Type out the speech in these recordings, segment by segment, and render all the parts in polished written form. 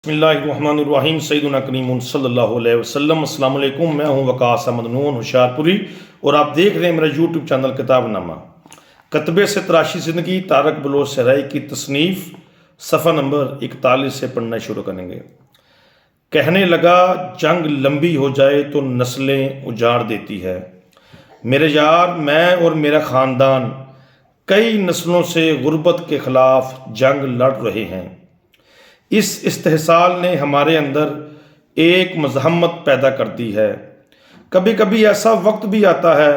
بسم اللہ الرحمن الرحیم سیدنا کریم صلی اللہ علیہ وسلم۔ السلام علیکم، میں ہوں وقاص احمد نون ہوشیار پوری اور آپ دیکھ رہے ہیں میرا یوٹیوب چینل کتاب نامہ۔ کتبے سے تراشی زندگی طارق بلوچ سرائی کی تصنیف، صفحہ نمبر 41 سے پڑھنا شروع کریں گے۔ کہنے لگا جنگ لمبی ہو جائے تو نسلیں اجاڑ دیتی ہے۔ میرے یار، میں اور میرا خاندان کئی نسلوں سے غربت کے خلاف جنگ لڑ رہے ہیں۔ اس استحصال نے ہمارے اندر ایک مزاحمت پیدا کر دی ہے۔ کبھی کبھی ایسا وقت بھی آتا ہے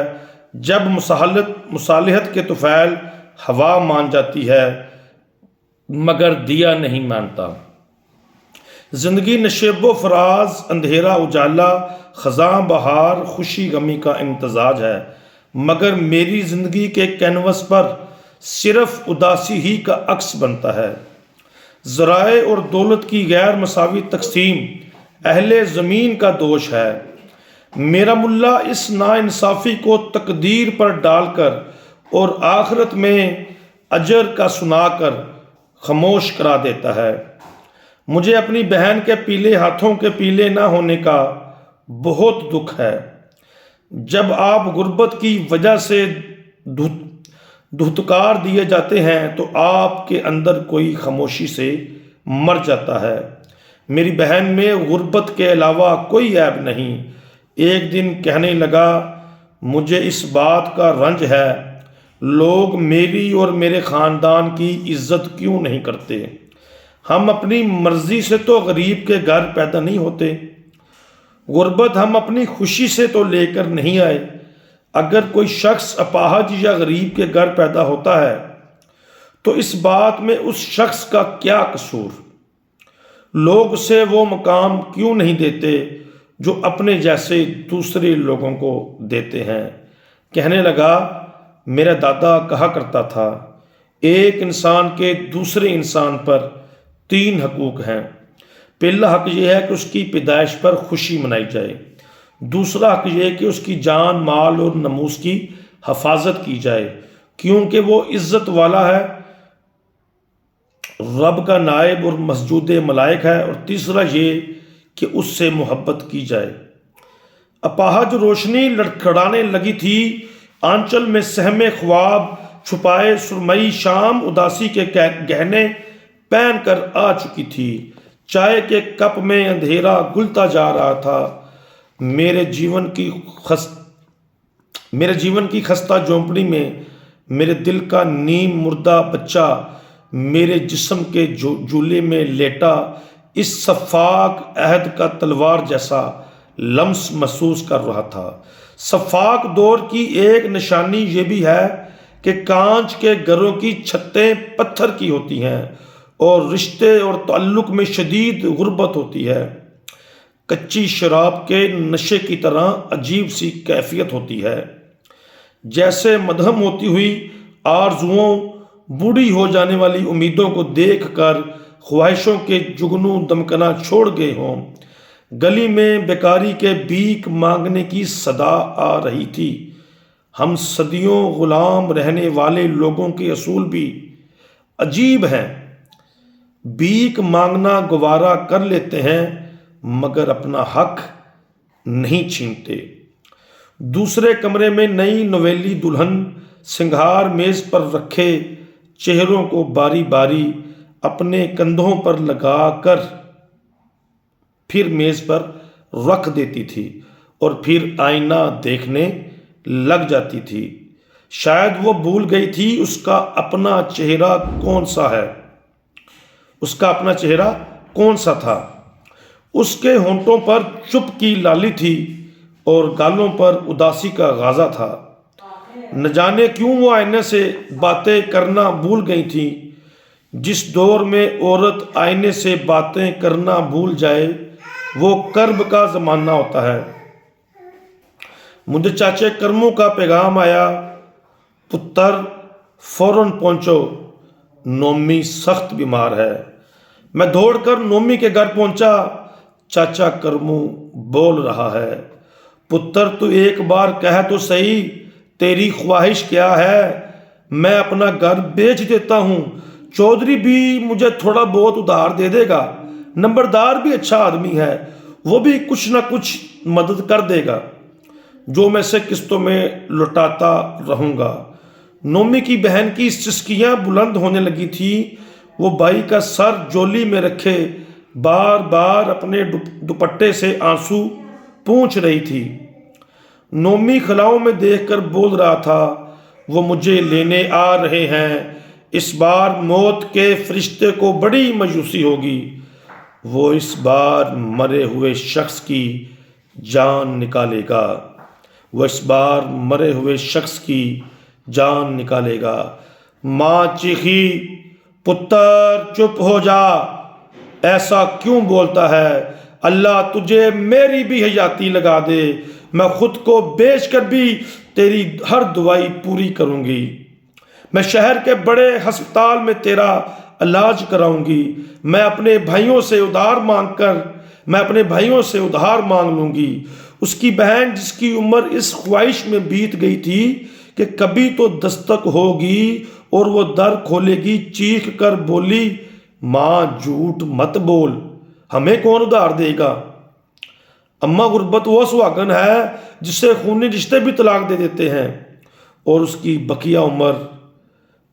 جب مصالحت کے طفیل ہوا مان جاتی ہے مگر دیا نہیں مانتا۔ زندگی نشیب و فراز، اندھیرا اجالا، خزاں بہار، خوشی غمی کا امتزاج ہے، مگر میری زندگی کے کینوس پر صرف اداسی ہی کا عکس بنتا ہے۔ ذرائع اور دولت کی غیر مساوی تقسیم اہل زمین کا دوش ہے۔ میرا ملا اس ناانصافی کو تقدیر پر ڈال کر اور آخرت میں اجر کا سنا کر خاموش کرا دیتا ہے۔ مجھے اپنی بہن کے پیلے ہاتھوں کے پیلے نہ ہونے کا بہت دکھ ہے۔ جب آپ غربت کی وجہ سے دھتکار دیے جاتے ہیں تو آپ کے اندر کوئی خاموشی سے مر جاتا ہے۔ میری بہن میں غربت کے علاوہ کوئی عیب نہیں۔ ایک دن کہنے لگا، مجھے اس بات کا رنج ہے، لوگ میری اور میرے خاندان کی عزت کیوں نہیں کرتے؟ ہم اپنی مرضی سے تو غریب کے گھر پیدا نہیں ہوتے، غربت ہم اپنی خوشی سے تو لے کر نہیں آئے۔ اگر کوئی شخص اپاہج یا غریب کے گھر پیدا ہوتا ہے تو اس بات میں اس شخص کا کیا قصور؟ لوگ اسے وہ مقام کیوں نہیں دیتے جو اپنے جیسے دوسرے لوگوں کو دیتے ہیں؟ کہنے لگا، میرا دادا کہا کرتا تھا، ایک انسان کے دوسرے انسان پر 3 حقوق ہیں۔ پہلا حق یہ ہے کہ اس کی پیدائش پر خوشی منائی جائے۔ دوسرا حق یہ کہ اس کی جان، مال اور ناموس کی حفاظت کی جائے کیونکہ وہ عزت والا ہے، رب کا نائب اور مسجود ملائک ہے۔ اور تیسرا یہ کہ اس سے محبت کی جائے۔ اپاہج روشنی لڑکھڑانے لگی تھی، آنچل میں سہم خواب چھپائے سرمئی شام اداسی کے گہنے پہن کر آ چکی تھی۔ چائے کے کپ میں اندھیرا گلتا جا رہا تھا۔ میرے جیون کی خستہ جھونپڑی میں میرے دل کا نیم مردہ بچہ میرے جسم کے جھولے میں لیٹا اس سفاک عہد کا تلوار جیسا لمس محسوس کر رہا تھا۔ سفاک دور کی ایک نشانی یہ بھی ہے کہ کانچ کے گھروں کی چھتیں پتھر کی ہوتی ہیں اور رشتے اور تعلق میں شدید غربت ہوتی ہے۔ کچی شراب کے نشے کی طرح عجیب سی کیفیت ہوتی ہے، جیسے مدھم ہوتی ہوئی آرزوؤں، بوڑھی ہو جانے والی امیدوں کو دیکھ کر خواہشوں کے جگنو دمکنا چھوڑ گئے ہوں۔ گلی میں بیکاری کے بھیک مانگنے کی صدا آ رہی تھی۔ ہم صدیوں غلام رہنے والے لوگوں کے اصول بھی عجیب ہیں۔ بھیک مانگنا گوارا کر لیتے ہیں مگر اپنا حق نہیں چھینتے۔ دوسرے کمرے میں نئی نویلی دلہن سنگھار میز پر رکھے چہروں کو باری باری اپنے کندھوں پر لگا کر پھر میز پر رکھ دیتی تھی اور پھر آئینہ دیکھنے لگ جاتی تھی۔ شاید وہ بھول گئی تھی اس کا اپنا چہرہ کون سا ہے، اس کا اپنا چہرہ کون سا تھا۔ اس کے ہونٹوں پر چپ کی لالی تھی اور گالوں پر اداسی کا غازہ تھا۔ نہ جانے کیوں وہ آئینے سے باتیں کرنا بھول گئی تھی۔ جس دور میں عورت آئینے سے باتیں کرنا بھول جائے وہ کرب کا زمانہ ہوتا ہے۔ مجھے چاچے کرموں کا پیغام آیا، پتر فوراً پہنچو، نومی سخت بیمار ہے۔ میں دوڑ کر نومی کے گھر پہنچا۔ چاچا کرمو بول رہا ہے، پتر تو ایک بار کہہ تو صحیح، تیری خواہش کیا ہے؟ میں اپنا گھر بیچ دیتا ہوں، چودھری بھی مجھے تھوڑا بہت ادھار دے دے گا، نمبردار بھی اچھا آدمی ہے، وہ بھی کچھ نہ کچھ مدد کر دے گا جو میں سے قسطوں میں لوٹاتا رہوں گا۔ نومی کی بہن کی سسکیاں بلند ہونے لگی تھی، وہ بھائی کا سر جولی میں رکھے بار بار اپنے دوپٹے سے آنسو پونچھ رہی تھی۔ نومی خلاؤں میں دیکھ کر بول رہا تھا، وہ مجھے لینے آ رہے ہیں، اس بار موت کے فرشتے کو بڑی مایوسی ہوگی، وہ اس بار مرے ہوئے شخص کی جان نکالے گا، وہ اس بار مرے ہوئے شخص کی جان نکالے گا۔ ماں چیخی، پتر چپ ہو جا، ایسا کیوں بولتا ہے؟ اللہ تجھے میری بھی حیاتی لگا دے، میں خود کو بیچ کر بھی تیری ہر دعائی پوری کروں گی، میں شہر کے بڑے ہسپتال میں تیرا علاج کراؤں گی، میں اپنے بھائیوں سے ادھار مانگ لوں گی۔ اس کی بہن جس کی عمر اس خواہش میں بیت گئی تھی کہ کبھی تو دستک ہوگی اور وہ در کھولے گی، چیخ کر بولی، ماں جھوٹ مت بول، ہمیں کون ادھار دے گا؟ اماں غربت وہ سہاگن ہے جسے خونی رشتے بھی طلاق دے دیتے ہیں اور اس کی بقیہ عمر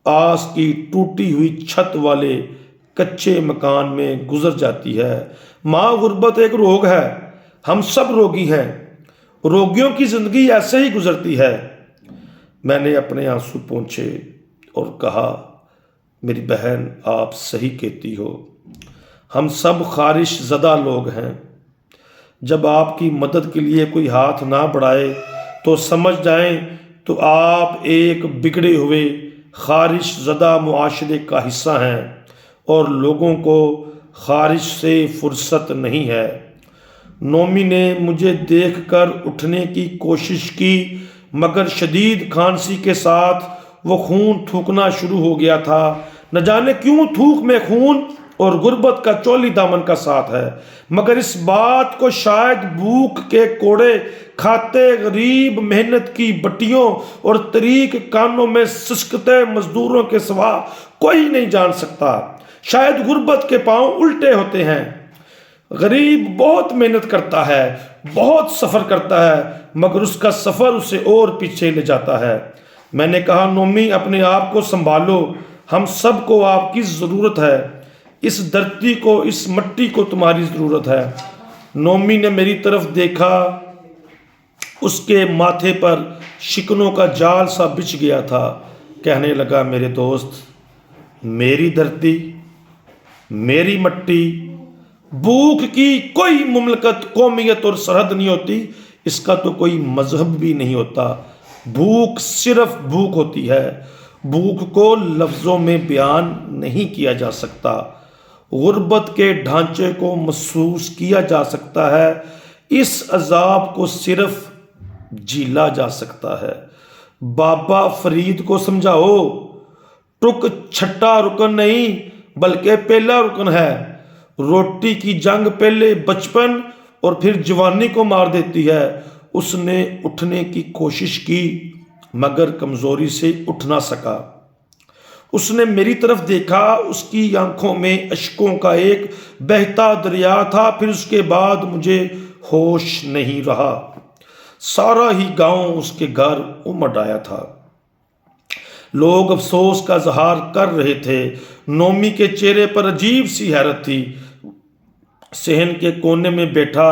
آس کی ٹوٹی ہوئی چھت والے کچے مکان میں گزر جاتی ہے۔ ماں غربت ایک روگ ہے، ہم سب روگی ہیں، روگیوں کی زندگی ایسے ہی گزرتی ہے۔ میں نے اپنے آنسو پونچھے اور کہا، میری بہن آپ صحیح کہتی ہو، ہم سب خارش زدہ لوگ ہیں، جب آپ کی مدد کے لیے کوئی ہاتھ نہ بڑھائے تو سمجھ جائیں تو آپ ایک بگڑے ہوئے خارش زدہ معاشرے کا حصہ ہیں اور لوگوں کو خارش سے فرصت نہیں ہے۔ نومی نے مجھے دیکھ کر اٹھنے کی کوشش کی مگر شدید کھانسی کے ساتھ وہ خون تھوکنا شروع ہو گیا تھا۔ نہ جانے کیوں تھوک میں خون اور غربت کا چولی دامن کا ساتھ ہے، مگر اس بات کو شاید بھوک کے کوڑے کھاتے غریب محنت کی بٹیوں اور طریق کانوں میں سسکتے مزدوروں کے سوا کوئی نہیں جان سکتا۔ شاید غربت کے پاؤں الٹے ہوتے ہیں، غریب بہت محنت کرتا ہے، بہت سفر کرتا ہے، مگر اس کا سفر اسے اور پیچھے لے جاتا ہے۔ میں نے کہا، نومی اپنے آپ کو سنبھالو، ہم سب کو آپ کی ضرورت ہے، اس دھرتی کو، اس مٹی کو تمہاری ضرورت ہے۔ نومی نے میری طرف دیکھا، اس کے ماتھے پر شکنوں کا جال سا بچھ گیا تھا۔ کہنے لگا، میرے دوست، میری دھرتی، میری مٹی، بھوک کی کوئی مملکت، قومیت اور سرحد نہیں ہوتی، اس کا تو کوئی مذہب بھی نہیں ہوتا۔ بھوک صرف بھوک ہوتی ہے، بھوک کو لفظوں میں بیان نہیں کیا جا سکتا، غربت کے ڈھانچے کو محسوس کیا جا سکتا ہے، اس عذاب کو صرف جیلا جا سکتا ہے۔ بابا فرید کو سمجھاؤ، ٹک چھٹا رکن نہیں بلکہ پہلا رکن ہے، روٹی کی جنگ پہلے بچپن اور پھر جوانی کو مار دیتی ہے۔ اس نے اٹھنے کی کوشش کی مگر کمزوری سے اٹھ نہ سکا۔ اس نے میری طرف دیکھا، اس کی آنکھوں میں اشکوں کا ایک بہتا دریا تھا۔ پھر اس کے بعد مجھے ہوش نہیں رہا، سارا ہی گاؤں اس کے گھر امڈ آیا تھا، لوگ افسوس کا اظہار کر رہے تھے۔ نومی کے چہرے پر عجیب سی حیرت تھی۔ صحن کے کونے میں بیٹھا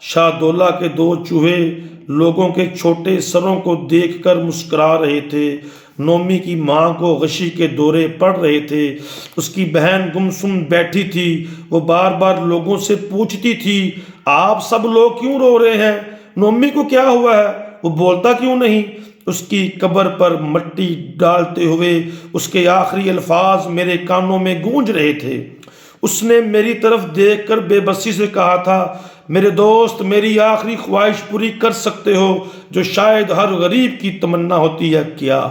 شاہ دولہ کے دو چوہے لوگوں کے چھوٹے سروں کو دیکھ کر مسکرا رہے تھے۔ نومی کی ماں کو غشی کے دورے پڑ رہے تھے، اس کی بہن گمسم بیٹھی تھی، وہ بار بار لوگوں سے پوچھتی تھی، آپ سب لوگ کیوں رو رہے ہیں؟ نومی کو کیا ہوا ہے؟ وہ بولتا کیوں نہیں؟ اس کی قبر پر مٹی ڈالتے ہوئے اس کے آخری الفاظ میرے کانوں میں گونج رہے تھے۔ اس نے میری طرف دیکھ کر بے بسی سے کہا تھا، میرے دوست، میری آخری خواہش پوری کر سکتے ہو جو شاید ہر غریب کی تمنا ہوتی ہے؟ کیا؟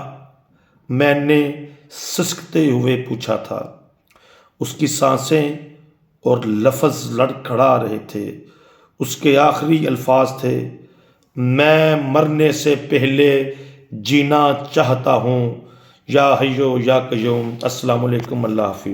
میں نے سسکتے ہوئے پوچھا تھا۔ اس کی سانسیں اور لفظ لڑکھڑا رہے تھے۔ اس کے آخری الفاظ تھے، میں مرنے سے پہلے جینا چاہتا ہوں، یا حیو یا قیوم۔ السلام علیکم، اللہ حافظ۔